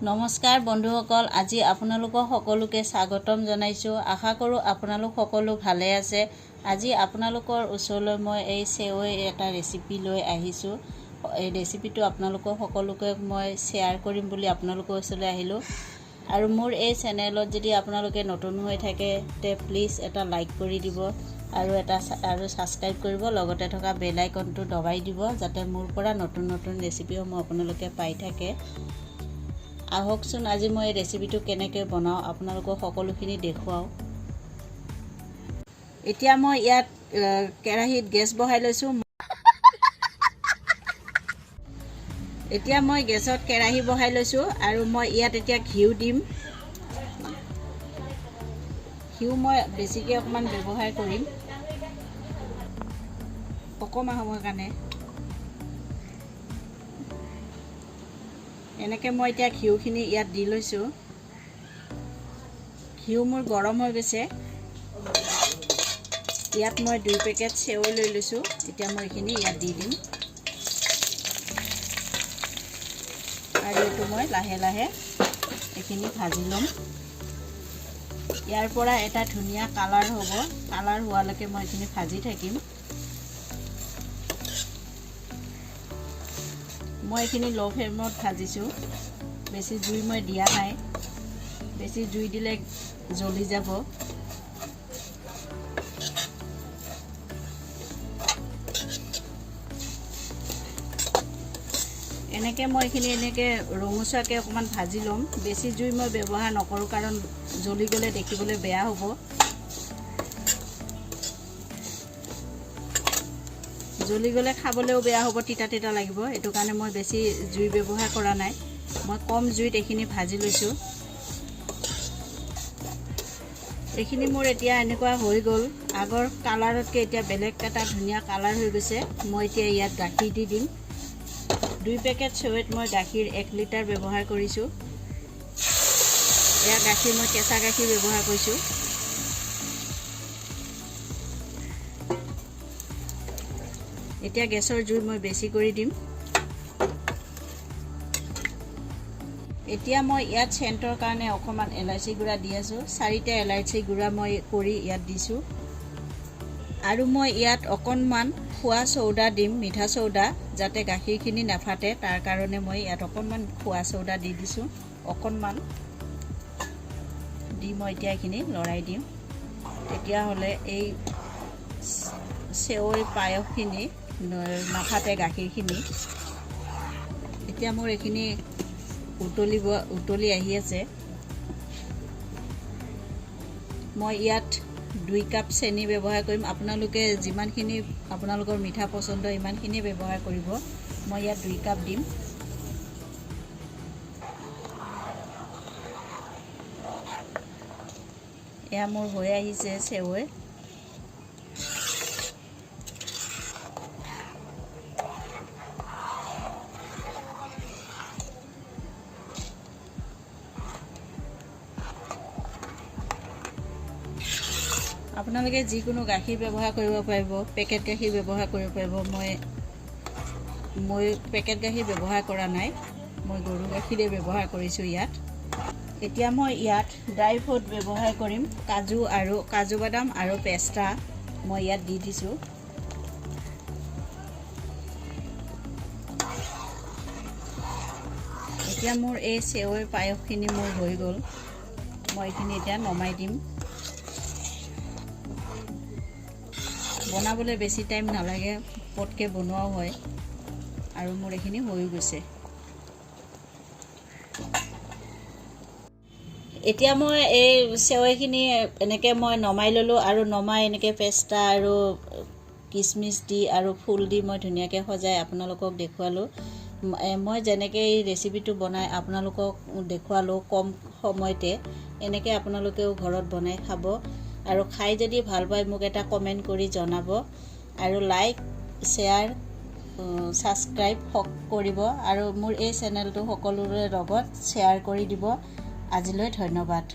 নমস্কাৰ বন্ধুসকল, আজি আপোনালোকক সকলোকে স্বাগতম জনাইছোঁ। আশা কৰোঁ আপোনালোক সকলো ভালে আছে। আজি আপোনালোকৰ ওচৰলৈ মই এই সেৱৈ এটা ৰেচিপি লৈ আহিছোঁ। এই ৰেচিপিটো আপোনালোকক সকলোকে মই শ্বেয়াৰ কৰিম বুলি আপোনালোকৰ ওচৰলৈ আহিলোঁ। আৰু মোৰ এই চেনেলত যদি আপোনালোকে নতুন হৈ থাকে তে প্লিজ এটা লাইক কৰি দিব আৰু সাবস্ক্ৰাইব কৰিব, লগতে থকা বেল আইকনটো দবাই দিব যাতে মোৰ পৰা নতুন নতুন ৰেচিপিসমূহ আপোনালোকে পাই থাকে। আহকচোন আজি মই এই ৰেচিপিটো কেনেকৈ বনাওঁ আপোনালোকক সকলোখিনি দেখুৱাওঁ। এতিয়া মই ইয়াত কেৰাহীত গেছ বহাই লৈছোঁ। এতিয়া মই গেছত কেৰাহী বহাই লৈছোঁ আৰু মই ইয়াত এতিয়া ঘিউ দিম। ঘিউ মই বেছিকৈ অকণমান ব্যৱহাৰ কৰিম অকণমান সময়ৰ কাৰণে। এনেকৈ মই এতিয়া ঘিউখিনি ইয়াত দি লৈছোঁ। ঘিউ মোৰ গৰম হৈ গৈছে। ইয়াত মই 2 পেকেট সেৱৈ লৈ লৈছোঁ। এতিয়া মই এইখিনি ইয়াত দি দিম আৰু এইটো মই লাহে লাহে এইখিনি ভাজি ল'ম। ইয়াৰ পৰা এটা ধুনীয়া কালাৰ হ'ব। কালাৰ হোৱালৈকে মই এইখিনি ভাজি থাকিম। মই এইখিনি ল' ফ্লেমত ভাজিছোঁ। বেছি জুই মই দিয়া নাই, বেছি জুই দিলে জ্বলি যাব। এনেকৈ মই এইখিনি এনেকৈ ৰঙচুৱাকৈ অকণমান ভাজি ল'ম। বেছি জুই মই ব্যৱহাৰ নকৰোঁ কাৰণ জ্বলি গ'লে দেখিবলৈ বেয়া হ'ব। জ্বলি গ'লে খাবলৈও বেয়া হ'ব, তিতা তিতা লাগিব। এইটো কাৰণে মই বেছি জুই ব্যৱহাৰ কৰা নাই। মই কম জুইত এইখিনি ভাজি লৈছোঁ। এইখিনি মোৰ এতিয়া এনেকুৱা হৈ গ'ল। আগৰ কালাৰতকৈ এতিয়া বেলেগ এটা ধুনীয়া কালাৰ হৈ গৈছে। মই এতিয়া ইয়াত গাখীৰ দি দিম। 2 পেকেট সেৱৈত মই গাখীৰ 1 লিটাৰ ব্যৱহাৰ কৰিছোঁ। এয়া গাখীৰ মই কেঁচা গাখীৰ ব্যৱহাৰ কৰিছোঁ। এতিয়া গেছৰ জুই মই বেছি কৰি দিম। এতিয়া মই ইয়াত চেণ্টৰ কাৰণে অকণমান এলাইচি গুড়া দি আছোঁ। 4টা এলাইচি গুড়া মই কৰি ইয়াত দিছোঁ। আৰু মই ইয়াত অকণমান খোৱা চৌদা দিম, মিঠা চৌদা, যাতে গাখীৰখিনি নাফাটে তাৰ কাৰণে মই ইয়াত অকণমান খোৱা চৌদা দি দিছোঁ। অকণমান দি মই এতিয়া এইখিনি লৰাই দিম। তেতিয়াহ'লে এই সেৱৈ পায়সখিনি নাফাটে গাখীৰখিনি। এতিয়া মোৰ এইখিনি উতলি আহি আছে। মই ইয়াত 2 কাপ চেনি ব্যৱহাৰ কৰিম। আপোনালোকে যিমানখিনি আপোনালোকৰ মিঠা পচন্দ ইমানখিনি ব্যৱহাৰ কৰিব। মই ইয়াত 2 কাপ দিম। এয়া মোৰ হৈ আহিছে সেৱৈ। আপোনালোকে যিকোনো গাখীৰ ব্যৱহাৰ কৰিব পাৰিব, পেকেট গাখীৰ ব্যৱহাৰ কৰিব পাৰিব। মই পেকেট গাখীৰ ব্যৱহাৰ কৰা নাই, মই গৰু গাখীৰে ব্যৱহাৰ কৰিছোঁ ইয়াত। এতিয়া মই ইয়াত ড্ৰাই ফ্ৰুট ব্যৱহাৰ কৰিম। কাজু বাদাম আৰু পেষ্টা মই ইয়াত দি দিছোঁ। এতিয়া মোৰ এই সেৱৈ পায়সখিনি মোৰ হৈ গ'ল। মই এইখিনি এতিয়া নমাই দিম। বনাবলৈ বেছি টাইম নালাগে, পটকৈ বনোৱাও হয়। আৰু মোৰ এইখিনি হৈ গৈছে। এতিয়া মই এই সেৱৈখিনি এনেকৈ মই নমাই ল'লোঁ আৰু নমাই এনেকৈ পেষ্টা আৰু কিচমিচ দি আৰু ফুল দি মই ধুনীয়াকৈ সজাই আপোনালোকক দেখুৱালোঁ। মই যেনেকৈ এই ৰেচিপিটো বনাই আপোনালোকক দেখুৱালোঁ কম সময়তে, এনেকৈ আপোনালোকেও ঘৰত বনাই খাব। আৰু খাই যদি ভাল পায় মোক এটা কমেণ্ট কৰি জনাব। আৰু লাইক, শ্বেয়াৰ, ছাবস্ক্ৰাইব কৰিব আৰু মোৰ এই চেনেলটো সকলোৰে লগত শ্বেয়াৰ কৰি দিব। আজিলৈ ধন্যবাদ।